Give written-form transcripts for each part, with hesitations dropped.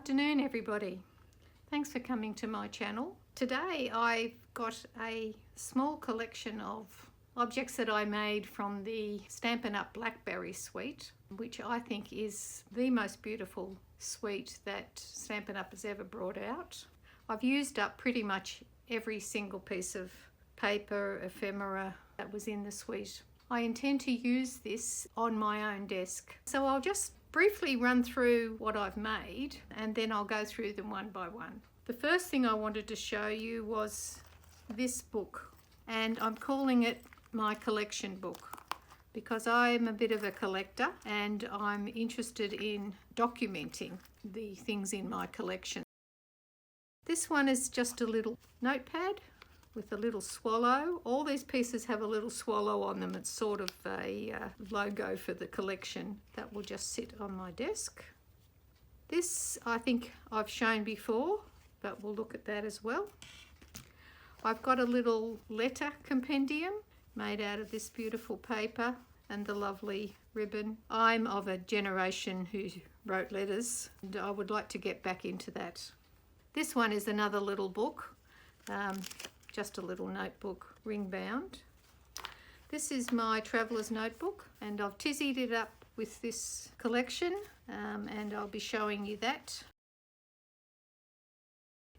Afternoon everybody. Thanks for coming to my channel. Today I've got a small collection of objects that I made from the Stampin' Up! Blackberry suite, which I think is the most beautiful suite that Stampin' Up! Has ever brought out. I've used up pretty much every single piece of paper, ephemera that was in the suite. I intend to use this on my own desk. So I'll just briefly run through what I've made and then I'll go through them one by one. The first thing I wanted to show you was this book, and I'm calling it my collection book because I'm a bit of a collector and I'm interested in documenting the things in my collection. This one is just a little notepad with a little swallow. All these pieces have a little swallow on them. It's sort of a logo for the collection that will just sit on my desk. This I think I've shown before, but we'll look at that as well. I've got a little letter compendium made out of this beautiful paper and the lovely ribbon. I'm of a generation who wrote letters and I would like to get back into that. This one is another little book. Just a little notebook, ring bound. This is my traveller's notebook and I've tizzied it up with this collection and I'll be showing you that.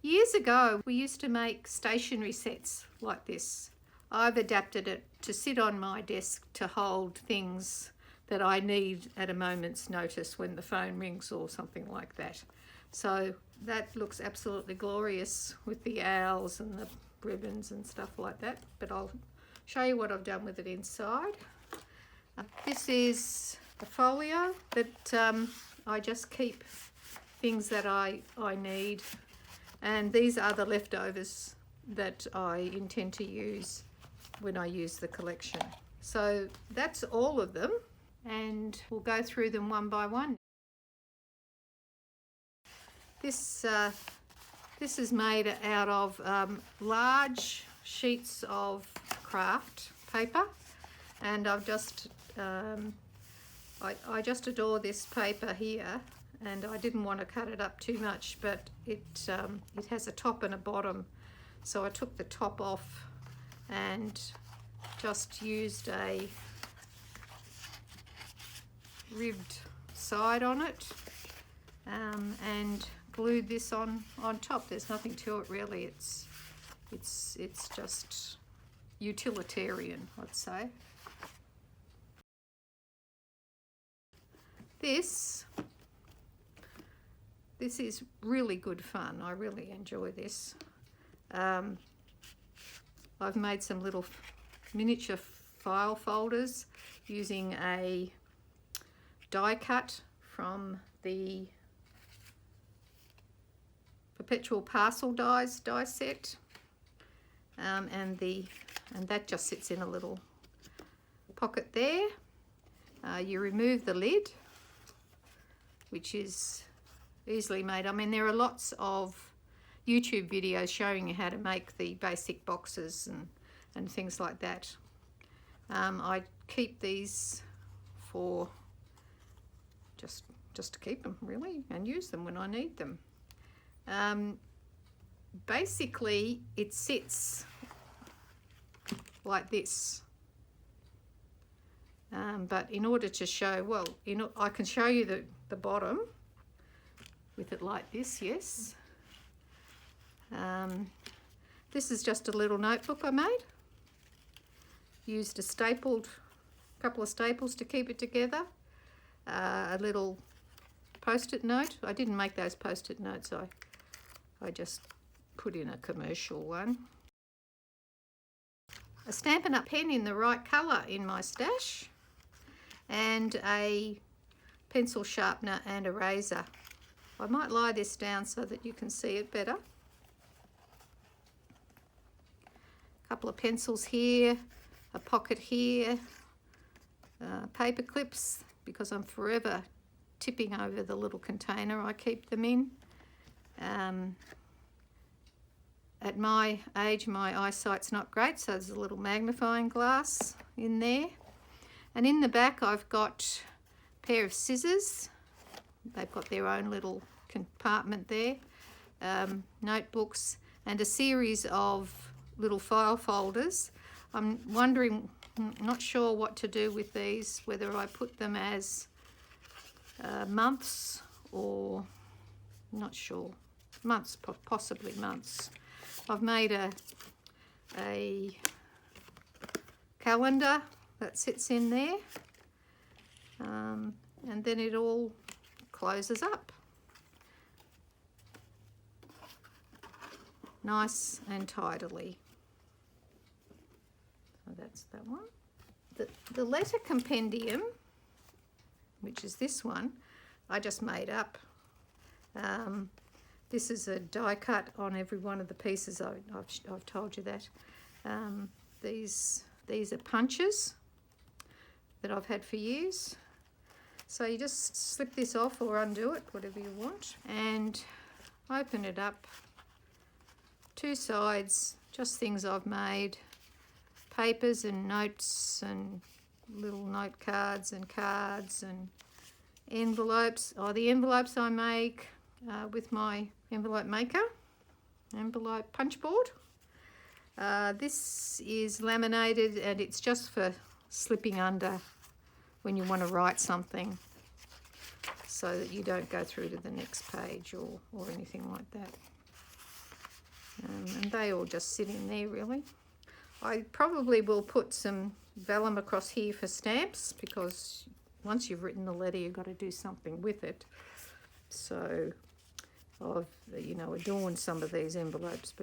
Years ago we used to make stationery sets like this. I've adapted it to sit on my desk to hold things that I need at a moment's notice when the phone rings or something like that. So that looks absolutely glorious with the owls and the ribbons and stuff like that, but I'll show you what I've done with it inside. This is a folio that I just keep things that I need, and these are the leftovers that I intend to use when I use the collection. So that's all of them and we'll go through them one by one. This is made out of large sheets of craft paper, and I've just I just adore this paper here, and I didn't want to cut it up too much, but it has a top and a bottom, so I took the top off and just used a ribbed side on it and glued this on top. There's nothing to it really. It's just utilitarian, I'd say. This is really good fun. I really enjoy this. I've made some little miniature file folders using a die cut from the Perpetual Parcel die set, and that just sits in a little pocket there. You remove the lid, which is easily made. I mean, there are lots of YouTube videos showing you how to make the basic boxes and things like that. I keep these for just to keep them really and use them when I need them. Basically it sits like this, but in order to show, well, I can show you the bottom with it like this. Yes, this is just a little notebook I made. Used a couple of staples to keep it together, a little post-it note. I didn't make those post-it notes, I just put in a commercial one. A Stampin' Up! Pen in the right colour in my stash, and a pencil sharpener and eraser. I might lie this down so that you can see it better. A couple of pencils here, a pocket here, paper clips because I'm forever tipping over the little container I keep them in. At my age, my eyesight's not great, so there's a little magnifying glass in there. And in the back I've got a pair of scissors. They've got their own little compartment there, notebooks, and a series of little file folders. I'm wondering, not sure what to do with these, whether I put them as months or not sure. Months, possibly months. I've made a calendar that sits in there, and then it all closes up nice and tidily. So that's that one. The letter compendium, which is this one, I just made up. This is a die cut on every one of the pieces. I've told you that. These are punches that I've had for years. So you just slip this off or undo it, whatever you want, and open it up. Two sides, just things I've made, papers and notes and little note cards and envelopes. The envelopes I make with my envelope maker, envelope punch board. This is laminated, and it's just for slipping under when you want to write something, so that you don't go through to the next page or anything like that. And they all just sit in there, really. I probably will put some vellum across here for stamps, because once you've written the letter, you've got to do something with it. So I've, adorned some of these envelopes,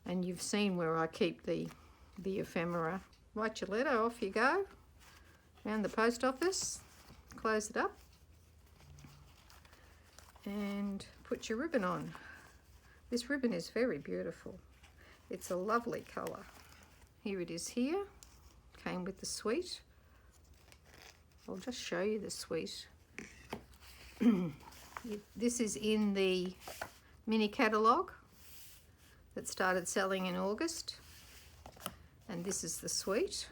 and you've seen where I keep the ephemera. Write your letter, off you go, around the post office, close it up, and put your ribbon on. This ribbon is very beautiful. It's a lovely colour. Here it is here. Came with the suite. I'll just show you the suite. This is in the mini catalogue that started selling in August. And this is the suite,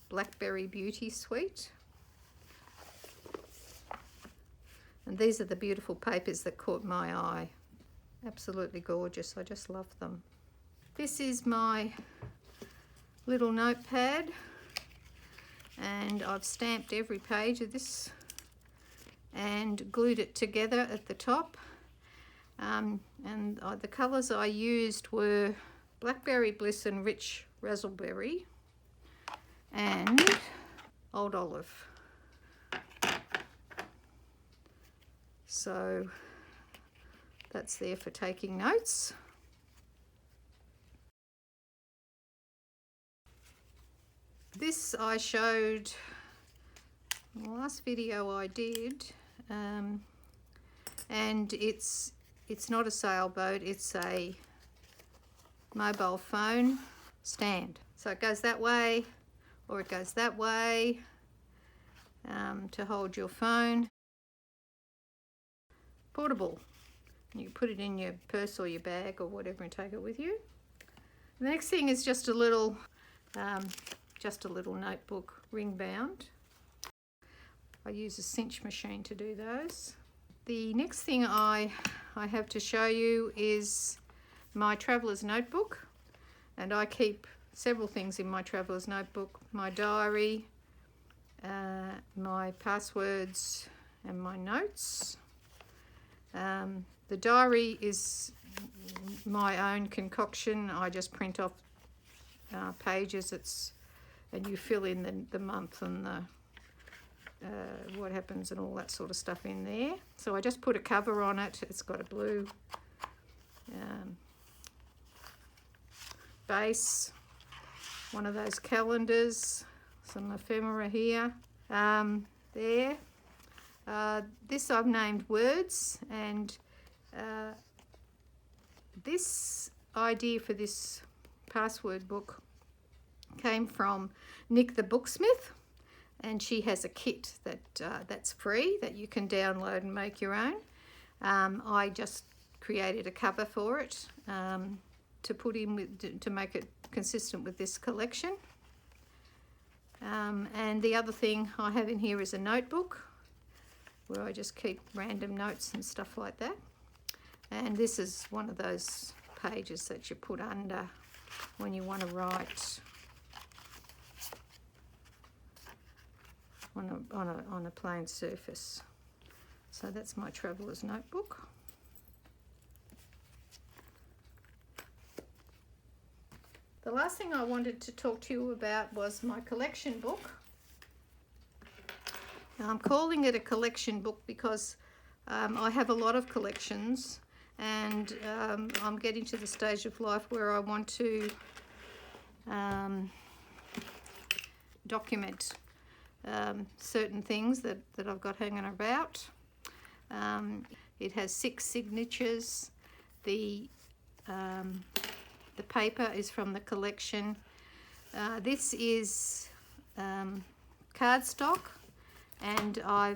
Blackberry Beauty Suite. And these are the beautiful papers that caught my eye. Absolutely gorgeous. I just love them. This is my little notepad, and I've stamped every page of this and glued it together at the top. The colours I used were Blackberry Bliss and Rich Razzleberry and Old Olive. So that's there for taking notes. This I showed in the last video I did, and it's not a sailboat, it's a mobile phone stand. So it goes that way or it goes that way to hold your phone. Portable. You put it in your purse or your bag or whatever and take it with you. The next thing is just a little notebook, ring bound. I use a cinch machine to do those. The next thing I have to show you is my traveller's notebook, and I keep several things in my traveller's notebook: my diary, my passwords, and my notes. The diary is my own concoction. I just print off pages. And you fill in the month and the what happens and all that sort of stuff in there. So I just put a cover on it. It's got a blue base, one of those calendars, some ephemera here, there. This I've named words, and this idea for this password book came from Nick the Booksmith, and she has a kit that's free that you can download and make your own. I just created a cover for it to put in to make it consistent with this collection. And the other thing I have in here is a notebook, where I just keep random notes and stuff like that. And this is one of those pages that you put under when you want to write on a plain surface. So that's my traveller's notebook. The last thing I wanted to talk to you about was my collection book. Now, I'm calling it a collection book because I have a lot of collections, and I'm getting to the stage of life where I want to document certain things that I've got hanging about. It has 6 signatures. The paper is from the collection. This is cardstock, and I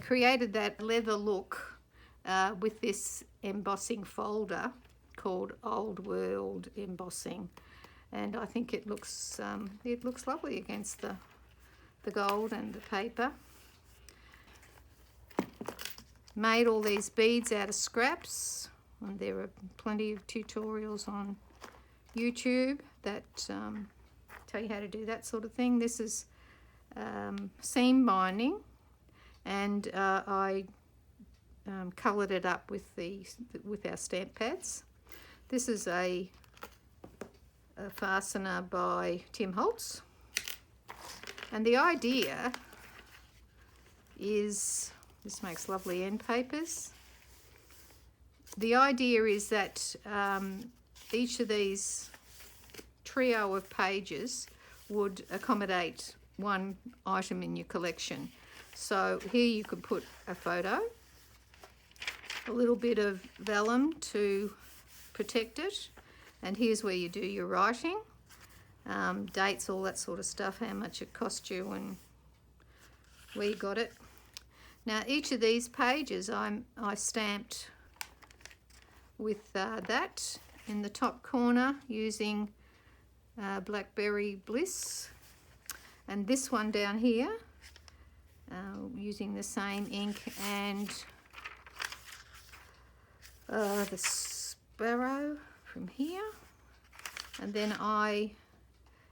created that leather look with this embossing folder called Old World Embossing, and I think it looks lovely against the gold and the paper. Made all these beads out of scraps, and there are plenty of tutorials on YouTube that tell you how to do that sort of thing. This is seam binding, and I coloured it up with our stamp pads. This is a fastener by Tim Holtz, and the idea is, this makes lovely end papers. The idea is that each of these trio of pages would accommodate one item in your collection. So here you could put a photo, a little bit of vellum to protect it, and here's where you do your writing, dates, all that sort of stuff, how much it cost you and where you got it. Now each of these pages I stamped with that in the top corner using Blackberry Bliss, and this one down here using the same ink and the sparrow from here, and then I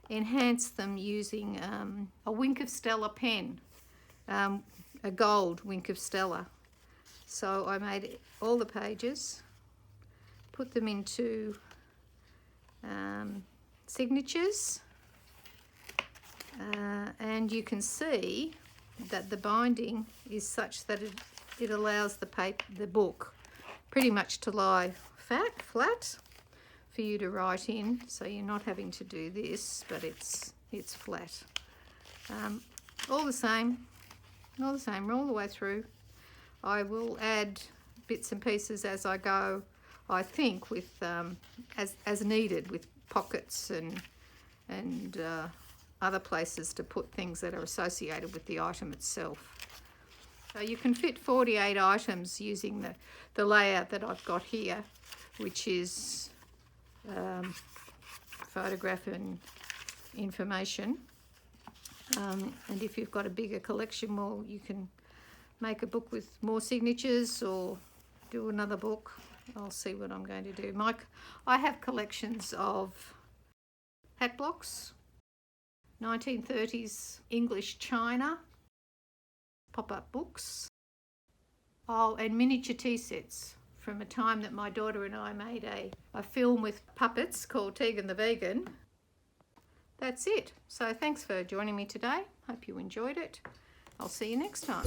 enhanced them using a Wink of Stella pen, a gold Wink of Stella. So I made all the pages, put them into signatures, and you can see that the binding is such that it allows the book pretty much to lie flat for you to write in, so you're not having to do this, but it's flat. All the same, all the way through. I will add bits and pieces as I go, I think, with as needed, with pockets and other places to put things that are associated with the item itself. So you can fit 48 items using the layout that I've got here, which is photograph and information. And if you've got a bigger collection, well, you can make a book with more signatures or do another book. I'll see what I'm going to do. I have collections of hat blocks, 1930s English china, pop-up books, and miniature tea sets from a time that my daughter and I made a film with puppets called Tegan the Vegan. That's it. So thanks for joining me today. Hope you enjoyed it. I'll see you next time.